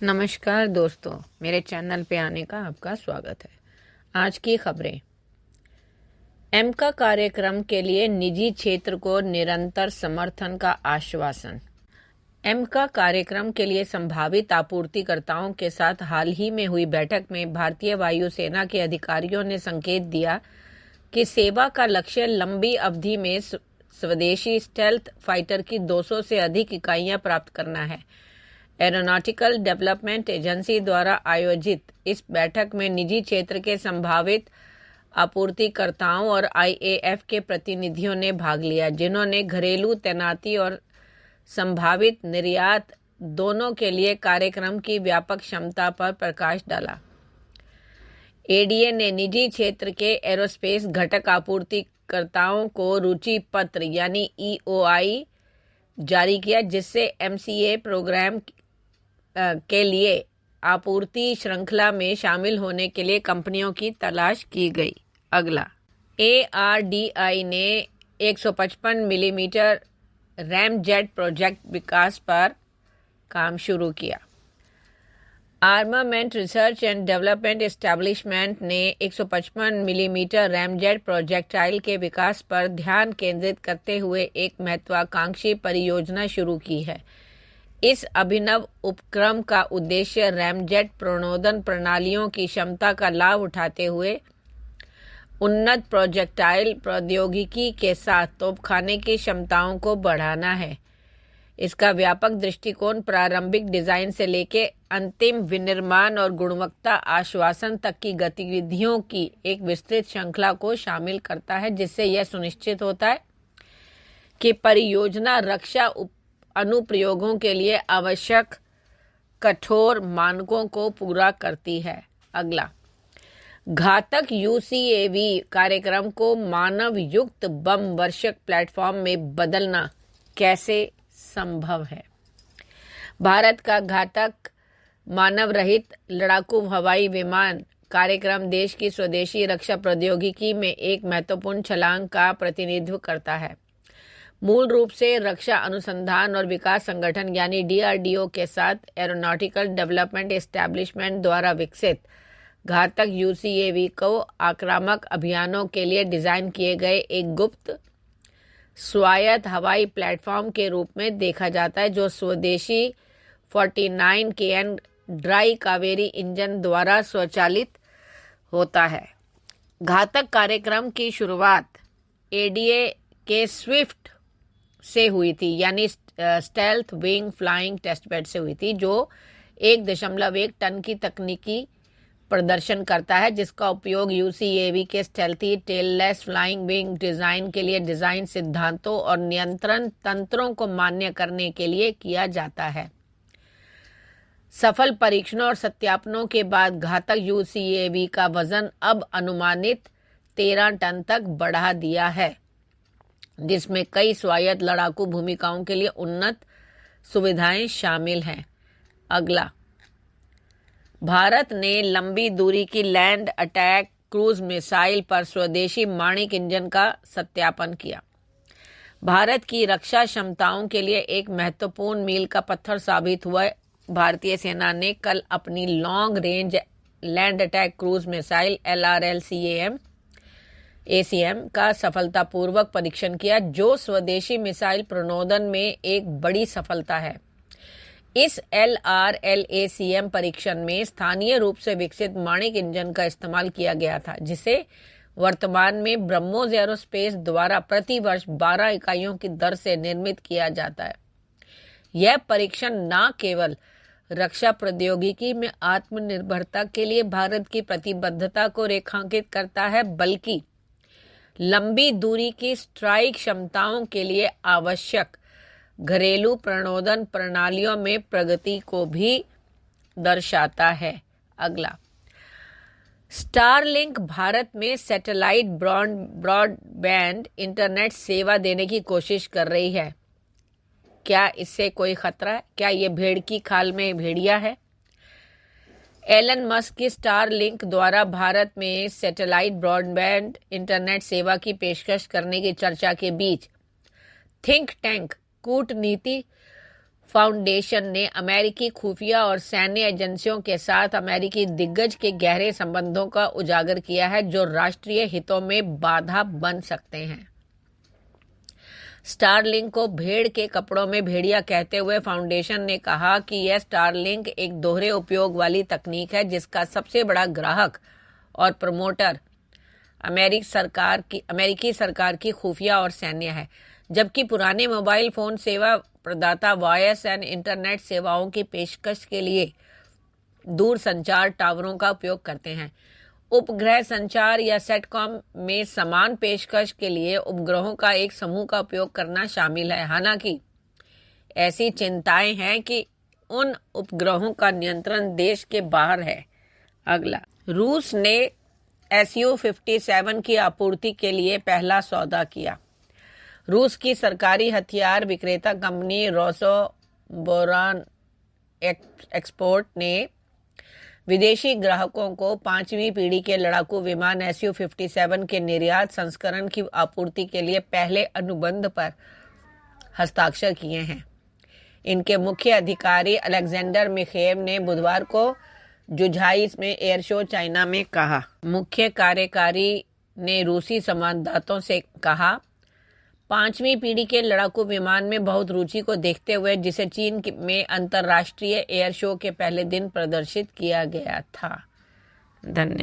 नमस्कार दोस्तों, मेरे चैनल पे आने का आपका स्वागत है। आज की खबरें। एमका कार्यक्रम के लिए निजी क्षेत्र को निरंतर समर्थन का आश्वासन। एमका कार्यक्रम के लिए संभावित आपूर्तिकर्ताओं के साथ हाल ही में हुई बैठक में भारतीय वायुसेना के अधिकारियों ने संकेत दिया कि सेवा का लक्ष्य लंबी अवधि में स्वदेशी स्टेल्थ फाइटर की 200 से अधिक इकाइयां प्राप्त करना है। एरोनॉटिकल डेवलपमेंट एजेंसी द्वारा आयोजित इस बैठक में निजी क्षेत्र के संभावित आपूर्तिकर्ताओं और आईएएफ के प्रतिनिधियों ने भाग लिया, जिन्होंने घरेलू तैनाती और संभावित निर्यात दोनों के लिए कार्यक्रम की व्यापक क्षमता पर प्रकाश डाला। एडीए ने निजी क्षेत्र के एरोस्पेस घटक आपूर्तिकर्ताओं को रुचि पत्र यानी ईओआई जारी किया, जिससे एमसीए प्रोग्राम के लिए आपूर्ति श्रृंखला में शामिल होने के लिए कंपनियों की तलाश की गई। अगला, एआरडीआई ने 155 मिलीमीटर रैमजेट प्रोजेक्ट विकास पर काम शुरू किया। Armament research and development establishment ने 155 मिलीमीटर रैमजेट प्रोजेक्टाइल के विकास पर ध्यान केंद्रित करते हुए एक महत्वाकांक्षी परियोजना शुरू की है। इस अभिनव उपक्रम का उद्देश्य रैमजेट प्रणोदन प्रणालियों की क्षमता का लाभ उठाते हुए उन्नत प्रोजेक्टाइल प्रौद्योगिकी के साथ तोपखाने की क्षमताओं को बढ़ाना है। इसका व्यापक दृष्टिकोण प्रारंभिक डिजाइन से लेकर अंतिम विनिर्माण और गुणवत्ता आश्वासन तक की गतिविधियों की एक विस्तृत श्रृंखला को शामिल करता है, जिससे यह सुनिश्चित होता है कि परियोजना रक्षा अनुप्रयोगों के लिए आवश्यक कठोर मानकों को पूरा करती है। अगला, घातक यूसीएवी कार्यक्रम को मानव युक्त बम वर्षक प्लेटफॉर्म में बदलना कैसे संभव है? भारत का घातक मानव रहित लड़ाकू हवाई विमान कार्यक्रम देश की स्वदेशी रक्षा प्रौद्योगिकी में एक महत्वपूर्ण छलांग का प्रतिनिधित्व करता है। मूल रूप से रक्षा अनुसंधान और विकास संगठन यानी डीआरडीओ के साथ एरोनॉटिकल डेवलपमेंट एस्टेब्लिशमेंट द्वारा विकसित घातक यूसीएवी को आक्रामक अभियानों के लिए डिजाइन किए गए एक गुप्त स्वायत्त हवाई प्लेटफॉर्म के रूप में देखा जाता है, जो स्वदेशी 49KN ड्राई कावेरी इंजन द्वारा स्वचालित होता है। घातक कार्यक्रम की शुरुआत एडीए के स्विफ्ट से हुई थी, यानी स्टेल्थ विंग फ्लाइंग टेस्टबेड से हुई थी, जो 1.1 टन की तकनीकी प्रदर्शन करता है, जिसका उपयोग यूसीएवी के stealthy tailless flying wing design के लिए डिजाइन सिद्धांतों और नियंत्रण तंत्रों को मान्य करने के लिए किया जाता है। सफल परीक्षणों और सत्यापनों के बाद घातक यूसीएवी का वजन अब अनुमानित 13 टन तक बढ़ा दिया है, जिसमें कई स्वायत्त लड़ाकू भूमिकाओं के लिए उन्नत सुविधाएं शामिल हैं। अगला, भारत ने लंबी दूरी की लैंड अटैक क्रूज मिसाइल पर स्वदेशी माणिक इंजन का सत्यापन किया। भारत की रक्षा क्षमताओं के लिए एक महत्वपूर्ण मील का पत्थर साबित हुआ। भारतीय सेना ने कल अपनी long range land attack cruise missile LRLCAM ACM का सफलतापूर्वक परीक्षण किया, जो स्वदेशी मिसाइल प्रणोदन में एक बड़ी सफलता है। इस LRLACM परीक्षण में स्थानीय रूप से विकसित माणिक इंजन का इस्तेमाल किया गया था, जिसे वर्तमान में ब्रह्मोस एरोस्पेस द्वारा प्रति वर्ष 12 इकाइयों की दर से निर्मित किया जाता है। यह परीक्षण न केवल रक्षा प्रौद्योगिकी में आत्मनिर्भरता के लिए भारत की प्रतिबद्धता को रेखांकित करता है, बल्कि लंबी दूरी की स्ट्राइक क्षमताओं के लिए आवश्यक घरेलू प्रणोदन प्रणालियों में प्रगति को भी दर्शाता है। अगला, स्टारलिंक भारत में सैटेलाइट ब्रॉडबैंड इंटरनेट सेवा देने की कोशिश कर रही है। क्या इससे कोई खतरा है? क्या ये भेड़ की खाल में भेड़िया है? एलन मस्क की स्टारलिंक द्वारा भारत में सैटेलाइट ब्रॉडबैंड इंटरनेट सेवा की पेशकश करने की चर्चा के बीच थिंक टैंक कूटनीति फाउंडेशन ने अमेरिकी खुफिया और सैन्य एजेंसियों के साथ अमेरिकी दिग्गज के गहरे संबंधों का उजागर किया है जो राष्ट्रीय हितों में बाधा बन सकते हैं। स्टारलिंक को भेड़ के कपड़ों में भेड़िया कहते हुए फाउंडेशन ने कहा कि यह स्टारलिंक एक दोहरे उपयोग वाली तकनीक है जिसका सबसे बड़ा ग्राहक और प्रमोटर अमेरिकी सरकार की खुफिया और सैन्य है, जबकि पुराने मोबाइल फोन सेवा प्रदाता वॉयस एंड इंटरनेट सेवाओं की पेशकश के लिए दूर संचार टावरों का उपयोग करते हैं। उपग्रह संचार या सेटकॉम में समान पेशकश के लिए उपग्रहों का एक समूह का उपयोग करना शामिल है। हालांकि ऐसी चिंताएं हैं कि उन उपग्रहों का नियंत्रण देश के बाहर है। अगला, रूस ने Su-57 की आपूर्ति के लिए पहला सौदा किया। रूस की सरकारी हथियार विक्रेता कंपनी रोसोबोरोन एक्सपोर्ट ने विदेशी ग्राहकों को 5वीं पीढ़ी के लड़ाकू विमान Su-57 के निर्यात संस्करण की आपूर्ति के लिए पहले अनुबंध पर हस्ताक्षर किए हैं। इनके मुख्य अधिकारी अलेक्जेंडर मिखेव ने बुधवार को जुझाई में एयर शो चाइना में कहा। मुख्य कार्यकारी ने रूसी संवाददाताओं से कहा, 5वीं पीढ़ी के लड़ाकू विमान में बहुत रुचि को देखते हुए जिसे चीन में अंतर्राष्ट्रीय एयर शो के पहले दिन प्रदर्शित किया गया था। धन्यवाद।